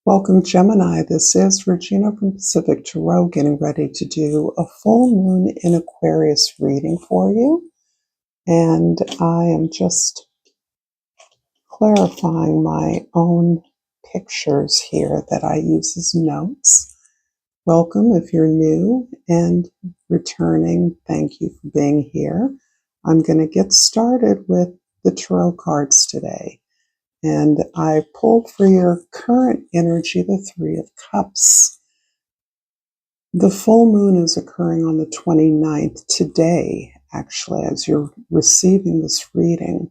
Welcome, Gemini. This is Regina from Pacific Tarot getting ready to do a full moon in Aquarius reading for you. And I am just clarifying my own pictures here that I use as notes. Welcome if you're new and returning. Thank you for being here. I'm going to get started with the tarot cards today. And I pulled for your current energy the Three of Cups. The full moon is occurring on the 29th today, actually, as you're receiving this reading.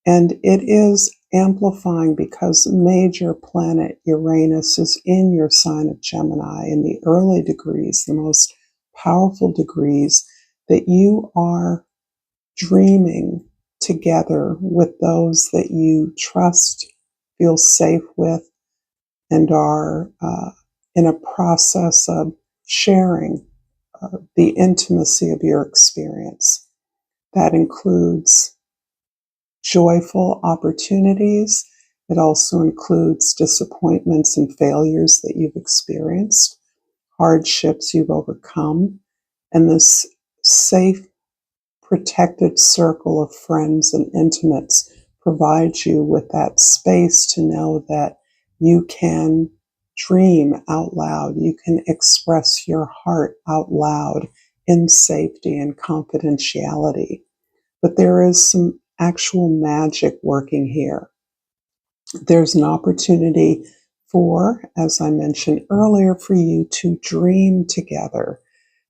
And it is amplifying because major planet Uranus is in your sign of Gemini in the early degrees, the most powerful degrees that you are dreaming together with those that you trust, feel safe with, and are in a process of sharing the intimacy of your experience. That includes joyful opportunities. It also includes disappointments and failures that you've experienced, hardships you've overcome, and this safe, protected circle of friends and intimates provides you with that space to know that you can dream out loud. You can express your heart out loud in safety and confidentiality. But there is some actual magic working here. There's an opportunity for, as I mentioned earlier, for you to dream together.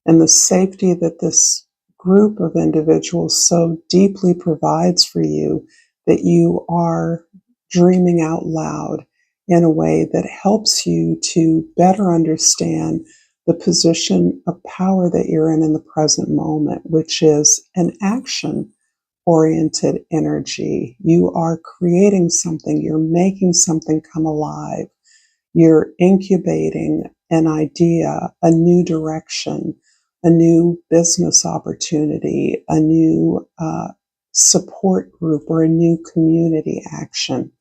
And the safety that this group of individuals so deeply provides for you that you are dreaming out loud in a way that helps you to better understand the position of power that you're in the present moment, which is an action-oriented energy. You are creating something, you're making something come alive, you're incubating an idea, a new direction, a new business opportunity, a new support group, or a new community action.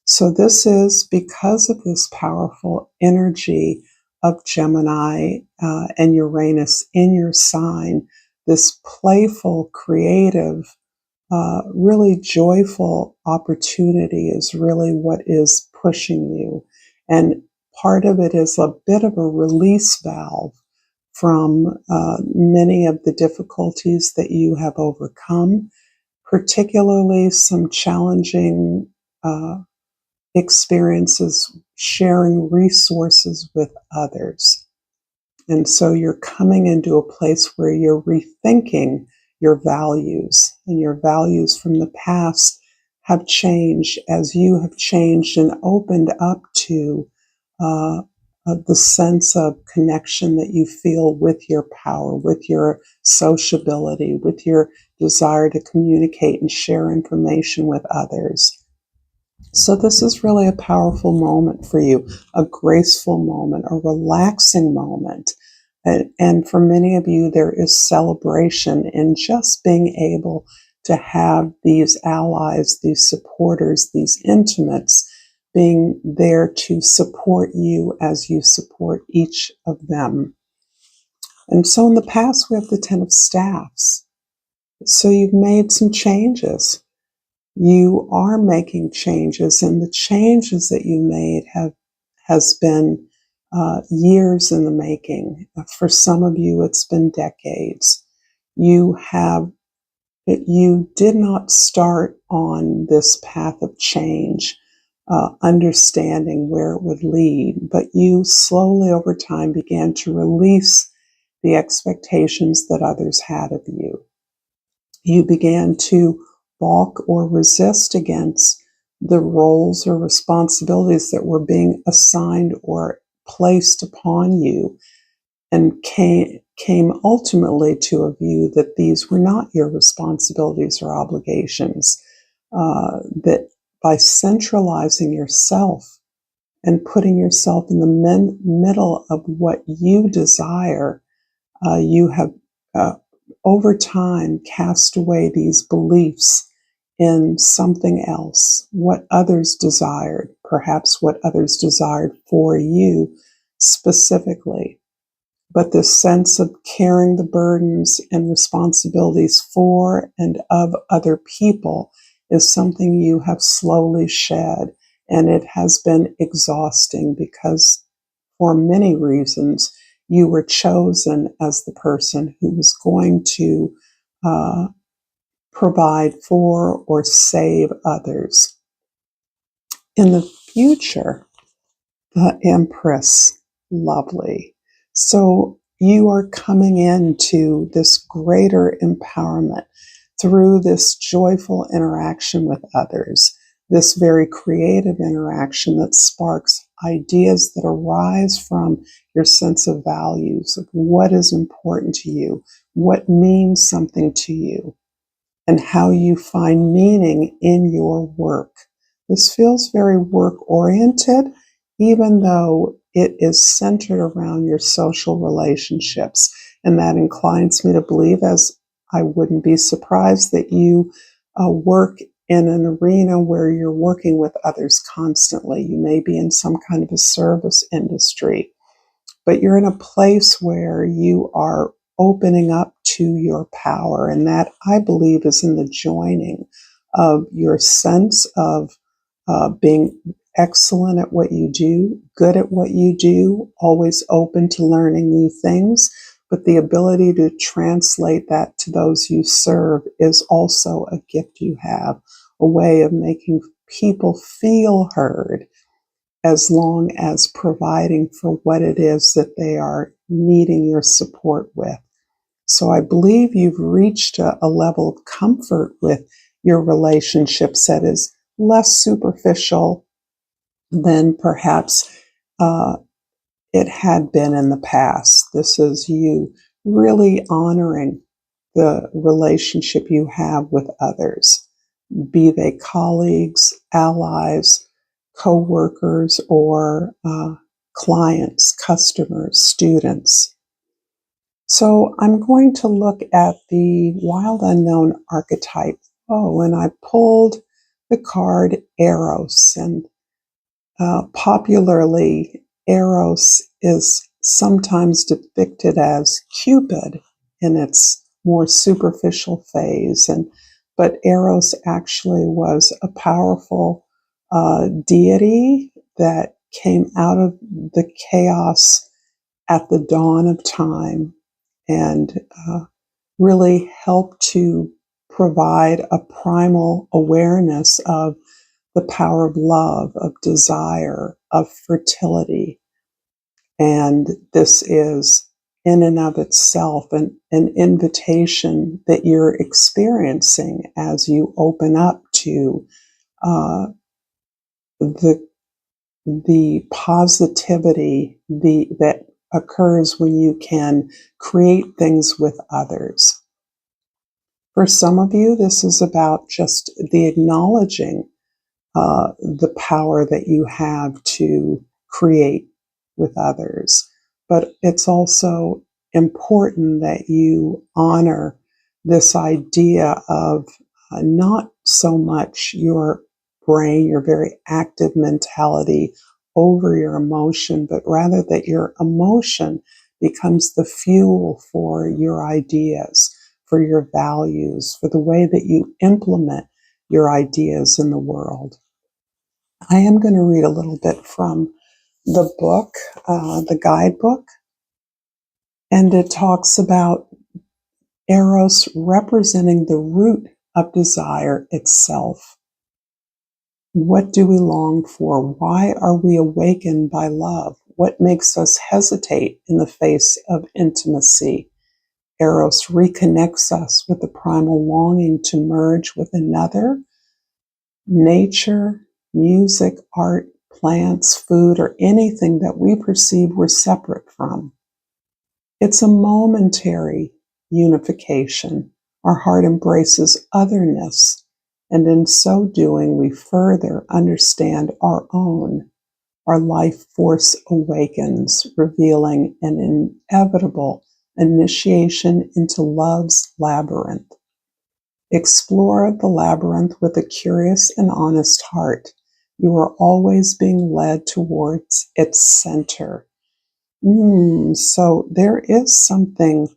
So this is because of this powerful energy of Gemini and Uranus in your sign, this playful, creative, really joyful opportunity is really what is pushing you. And part of it is a bit of a release valve from many of the difficulties that you have overcome, particularly some challenging experiences sharing resources with others. And so you're coming into a place where you're rethinking your values, and your values from the past have changed as you have changed and opened up to the sense of connection that you feel with your power, with your sociability, with your desire to communicate and share information with others. So this is really a powerful moment for you, a graceful moment, a relaxing moment. And for many of you, there is celebration in just being able to have these allies, these supporters, these intimates being there to support you as you support each of them. And so in the past, we have the Ten of Staffs. So you've made some changes. You are making changes, and the changes that you made has been years in the making. For some of you, it's been decades. You did not start on this path of change, understanding where it would lead, but you slowly over time began to release the expectations that others had of you. You began to balk or resist against the roles or responsibilities that were being assigned or placed upon you, and came ultimately to a view that these were not your responsibilities or obligations, that by centralizing yourself and putting yourself in the middle of what you desire, you have over time cast away these beliefs in something else, what others desired, perhaps what others desired for you specifically. But this sense of carrying the burdens and responsibilities for and of other people is something you have slowly shed. And it has been exhausting because, for many reasons, you were chosen as the person who was going to uh, provide for or save others. In the future, the Empress, lovely. So you are coming into this greater empowerment through this joyful interaction with others, this very creative interaction that sparks ideas that arise from your sense of values, of what is important to you, what means something to you, and how you find meaning in your work. This feels very work oriented, even though it is centered around your social relationships. And that inclines me to believe, as I wouldn't be surprised, that you work in an arena where you're working with others constantly. You may be in some kind of a service industry, but you're in a place where you are opening up to your power. And that, I believe, is in the joining of your sense of being excellent at what you do, good at what you do, always open to learning new things. But the ability to translate that to those you serve is also a gift you have, a way of making people feel heard, as long as providing for what it is that they are needing your support with. So I believe you've reached a level of comfort with your relationships that is less superficial than perhaps it had been in the past. This is you really honoring the relationship you have with others, be they colleagues, allies, co-workers, or clients, customers, students. So I'm going to look at the wild unknown archetype. Oh, and I pulled the card Eros, and popularly Eros is sometimes depicted as Cupid in its more superficial phase, but Eros actually was a powerful deity that came out of the chaos at the dawn of time and really helped to provide a primal awareness of the power of love, of desire, of fertility. And this is in and of itself an invitation that you're experiencing as you open up to uh, the positivity that occurs when you can create things with others. For some of you, this is about just the acknowledging the power that you have to create with others. But it's also important that you honor this idea of not so much your brain, your very active mentality over your emotion, but rather that your emotion becomes the fuel for your ideas, for your values, for the way that you implement your ideas in the world. I am going to read a little bit from the book, the guidebook, and it talks about Eros representing the root of desire itself. What do we long for? Why are we awakened by love? What makes us hesitate in the face of intimacy? Eros reconnects us with the primal longing to merge with another. Nature, music, art, plants, food, or anything that we perceive we're separate from. It's a momentary unification. Our heart embraces otherness, and in so doing, we further understand our own. Our life force awakens, revealing an inevitable initiation into love's labyrinth. Explore the labyrinth with a curious and honest heart. You are always being led towards its center. So there is something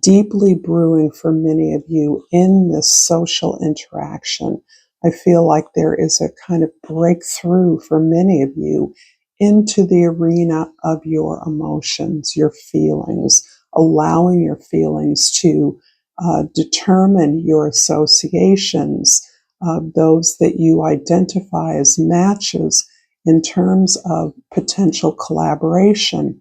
deeply brewing for many of you in this social interaction. I feel like there is a kind of breakthrough for many of you into the arena of your emotions, your feelings, allowing your feelings to determine your associations, those that you identify as matches in terms of potential collaboration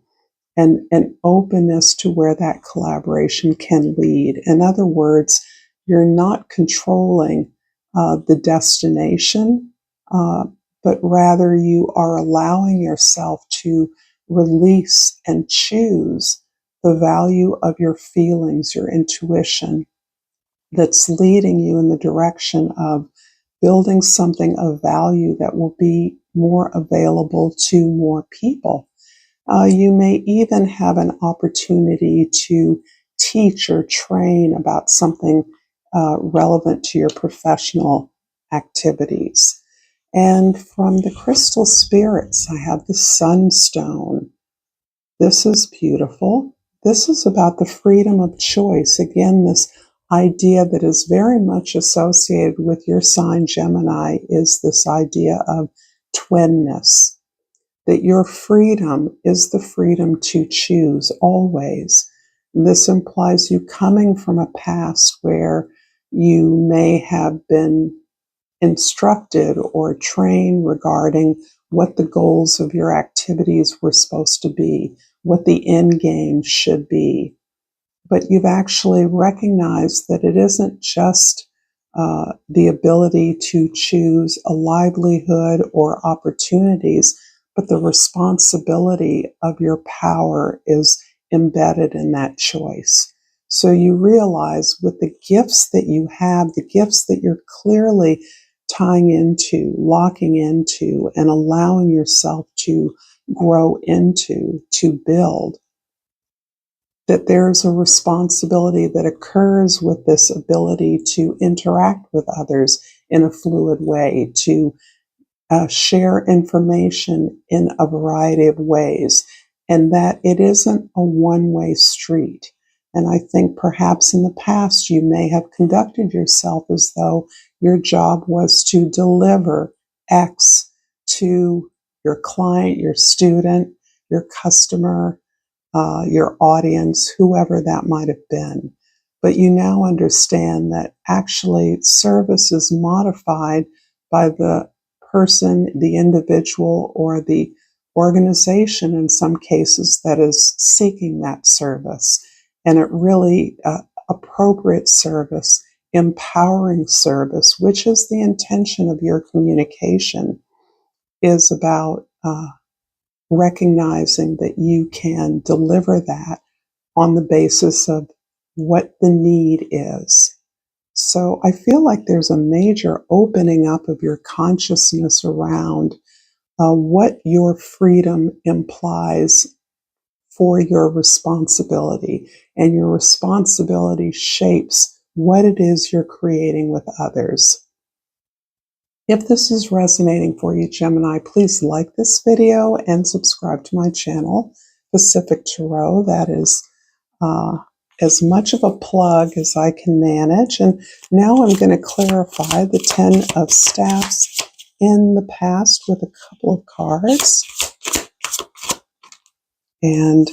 and an openness to where that collaboration can lead. In other words, you're not controlling the destination, uh, but rather you are allowing yourself to release and choose the value of your feelings, your intuition, that's leading you in the direction of building something of value that will be more available to more people. You may even have an opportunity to teach or train about something relevant to your professional activities. And from the crystal spirits, I have the sunstone. This is beautiful. This is about the freedom of choice. Again, this idea that is very much associated with your sign, Gemini, is this idea of twinness, that your freedom is the freedom to choose always. This implies you coming from a past where you may have been instructed or trained regarding what the goals of your activities were supposed to be, what the end game should be. But you've actually recognized that it isn't just the ability to choose a livelihood or opportunities, but the responsibility of your power is embedded in that choice. So you realize with the gifts that you have, the gifts that you're clearly tying into, locking into, and allowing yourself to grow into, to build, that there's a responsibility that occurs with this ability to interact with others in a fluid way, to share information in a variety of ways, and that it isn't a one-way street. And I think perhaps in the past you may have conducted yourself as though your job was to deliver X to your client, your student, your customer, your audience, whoever that might have been. But you now understand that actually service is modified by the person, the individual, or the organization in some cases that is seeking that service. And it really appropriate service, empowering service, which is the intention of your communication, is about recognizing that you can deliver that on the basis of what the need is. So I feel like there's a major opening up of your consciousness around what your freedom implies for your responsibility. And your responsibility shapes what it is you're creating with others. If this is resonating for you, Gemini, please like this video and subscribe to my channel, Pacific Tarot. That is as much of a plug as I can manage. And now I'm going to clarify the 10 of Staffs in the past with a couple of cards. And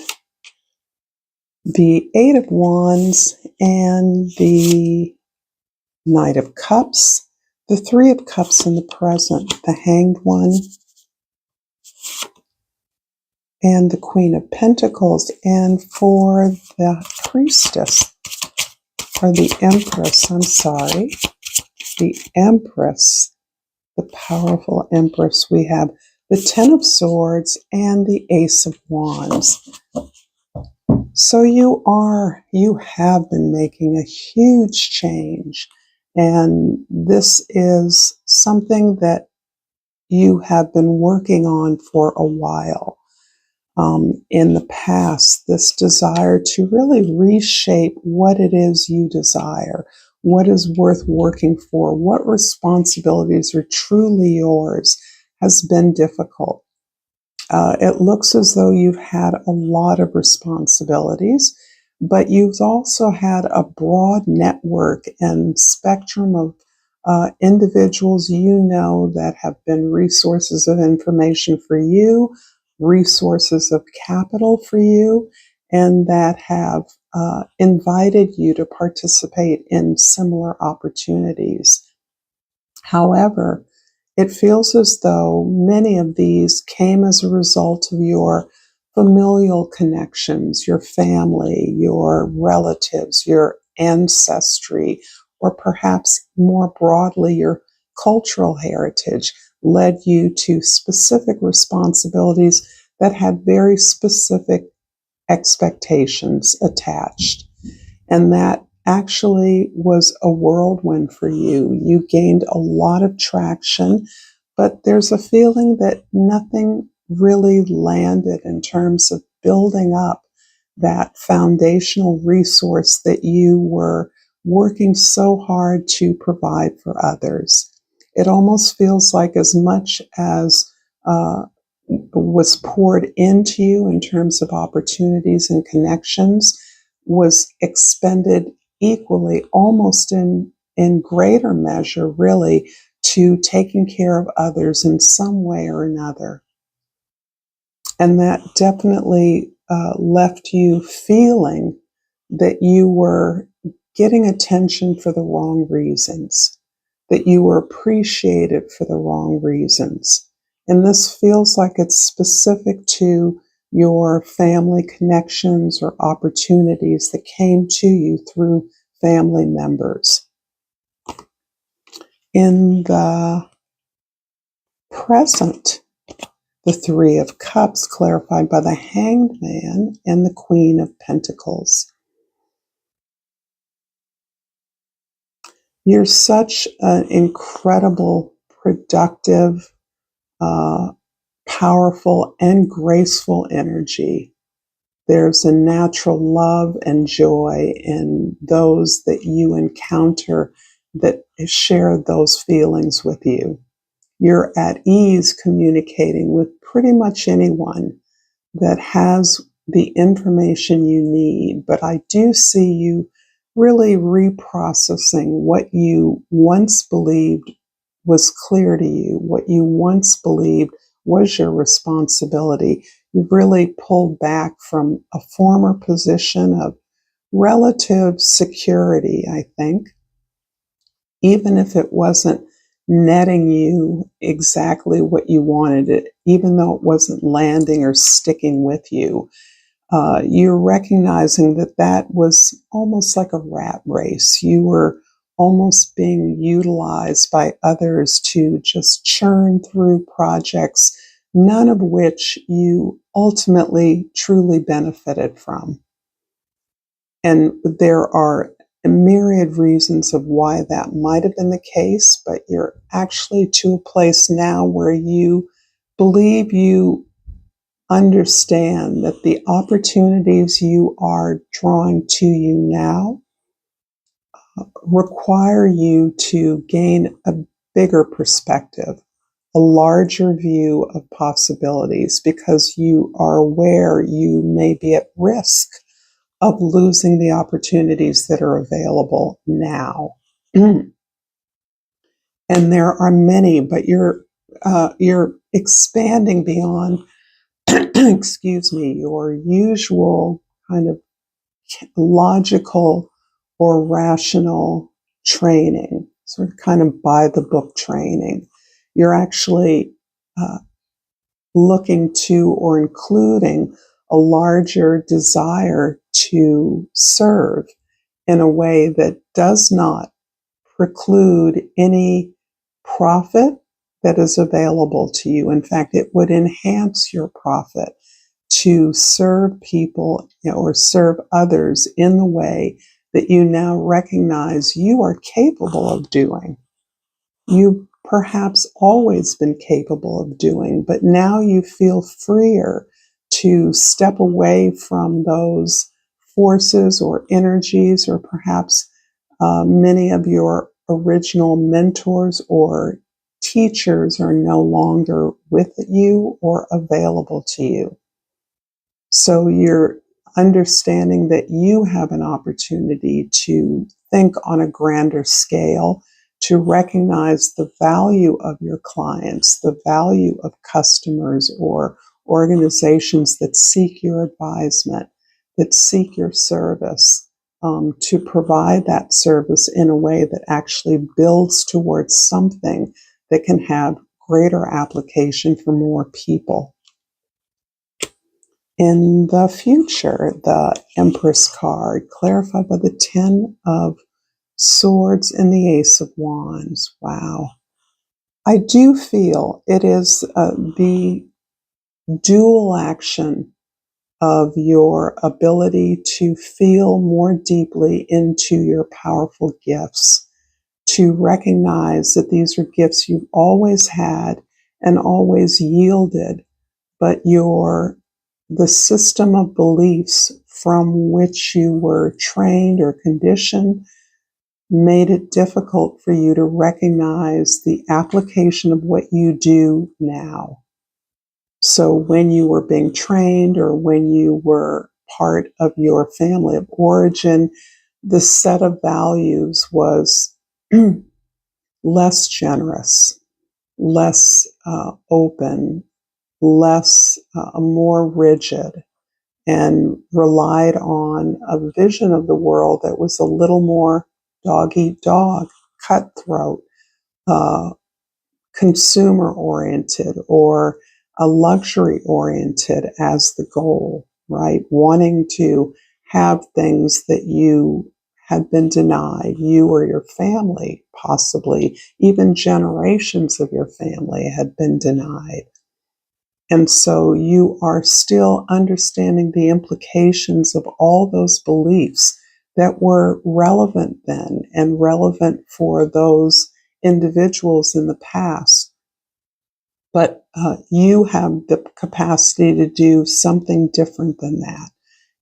the 8 of Wands and the Knight of Cups. The 3 of Cups in the present, the Hanged One, and the Queen of Pentacles. And for the Priestess, or the Empress, I'm sorry, the Empress, the powerful Empress, we have the 10 of Swords and the Ace of Wands. So you have been making a huge change, and this is something that you have been working on for a while. In the past, this desire to really reshape what it is you desire, what is worth working for, what responsibilities are truly yours, has been difficult. It looks as though you've had a lot of responsibilities, but you've also had a broad network and spectrum of individuals you know that have been resources of information for you, resources of capital for you, and that have invited you to participate in similar opportunities. However, it feels as though many of these came as a result of your familial connections, your family, your relatives, your ancestry, or perhaps more broadly, your cultural heritage led you to specific responsibilities that had very specific expectations attached. And that actually was a whirlwind for you. You gained a lot of traction, but there's a feeling that nothing really landed in terms of building up that foundational resource that you were working so hard to provide for others. It almost feels like as much as was poured into you in terms of opportunities and connections was expended equally, almost in greater measure, really, to taking care of others in some way or another. And that definitely left you feeling that you were getting attention for the wrong reasons, that you were appreciated for the wrong reasons. And this feels like it's specific to your family connections or opportunities that came to you through family members. In the present, the Three of Cups clarified by the Hanged Man and the Queen of Pentacles. You're such an incredible, productive, powerful, and graceful energy. There's a natural love and joy in those that you encounter that share those feelings with you. You're at ease communicating with pretty much anyone that has the information you need, but I do see you really reprocessing what you once believed was clear to you, what you once believed was your responsibility. You've really pulled back from a former position of relative security, I think, even if it wasn't netting you exactly what you wanted it, even though it wasn't landing or sticking with you. You're recognizing that that was almost like a rat race. You were almost being utilized by others to just churn through projects, none of which you ultimately truly benefited from. And there are a myriad reasons of why that might have been the case, but you're actually to a place now where you believe you understand that the opportunities you are drawing to you now require you to gain a bigger perspective, a larger view of possibilities, because you are aware you may be at risk of losing the opportunities that are available now. And there are many, but you're expanding beyond excuse me, your usual kind of logical or rational training, sort of kind of by the book training. You're actually looking to or including a larger desire to serve in a way that does not preclude any profit that is available to you. In fact, it would enhance your profit to serve people or serve others in the way that you now recognize you are capable of doing. You perhaps always been capable of doing, but now you feel freer to step away from those forces or energies or perhaps Many of your original mentors or teachers are no longer with you or available to you. So you're understanding that you have an opportunity to think on a grander scale, to recognize the value of your clients, the value of customers or organizations that seek your advisement, that seek your service, to provide that service in a way that actually builds towards something that can have greater application for more people. In the future, the Empress card, clarified by the Ten of Swords and the Ace of Wands. Wow. I do feel it is the dual action of your ability to feel more deeply into your powerful gifts, to recognize that these are gifts you've always had and always yielded, but the system of beliefs from which you were trained or conditioned made it difficult for you to recognize the application of what you do now. So when you were being trained or when you were part of your family of origin, the set of values was less generous, less open, less, more rigid, and relied on a vision of the world that was a little more dog eat dog, cutthroat, uh, consumer oriented, or a luxury oriented as the goal, right? Wanting to have things that you had been denied, you or your family, possibly even generations of your family had been denied. And so you are still understanding the implications of all those beliefs that were relevant then and relevant for those individuals in the past. But you have the capacity to do something different than that.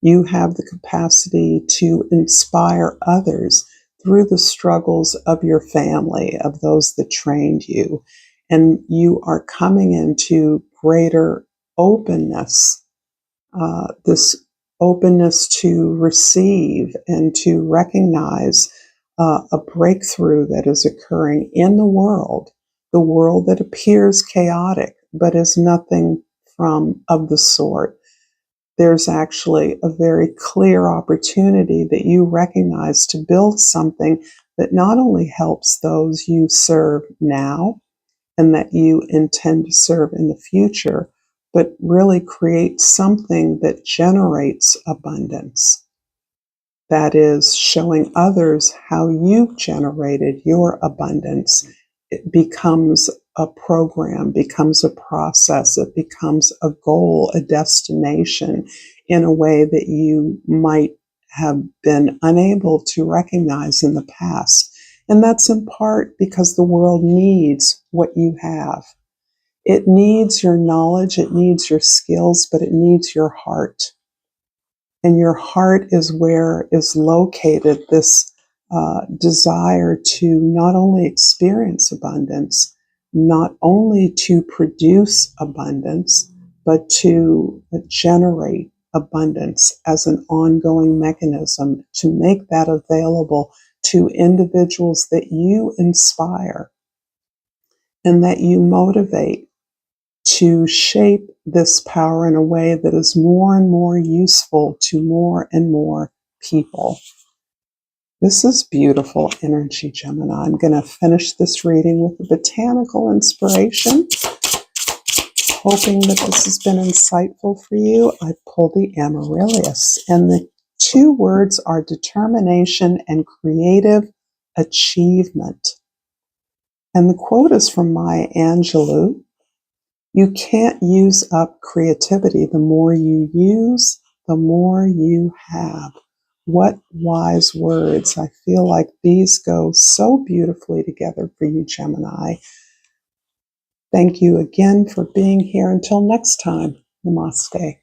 You have the capacity to inspire others through the struggles of your family, of those that trained you. And you are coming into greater openness, this openness to receive and to recognize a breakthrough that is occurring in the world that appears chaotic, but is nothing of the sort. There's actually a very clear opportunity that you recognize to build something that not only helps those you serve now and that you intend to serve in the future, but really create something that generates abundance. That is showing others how you've generated your abundance. It becomes a program, becomes a process, it becomes a goal, a destination in a way that you might have been unable to recognize in the past. And that's in part because the world needs what you have. It needs your knowledge, it needs your skills, but it needs your heart. And your heart is where is located this desire to not only experience abundance, not only to produce abundance, but to generate abundance as an ongoing mechanism to make that available to individuals that you inspire and that you motivate to shape this power in a way that is more and more useful to more and more people. This is beautiful energy, Gemini. I'm going to finish this reading with a botanical inspiration, hoping that this has been insightful for you. I pulled the Amaryllis, and the two words are determination and creative achievement. And the quote is from Maya Angelou. You can't use up creativity. The more you use, the more you have. What wise words. I feel like these go so beautifully together for you, Gemini. Thank you again for being here. Until next time, namaste.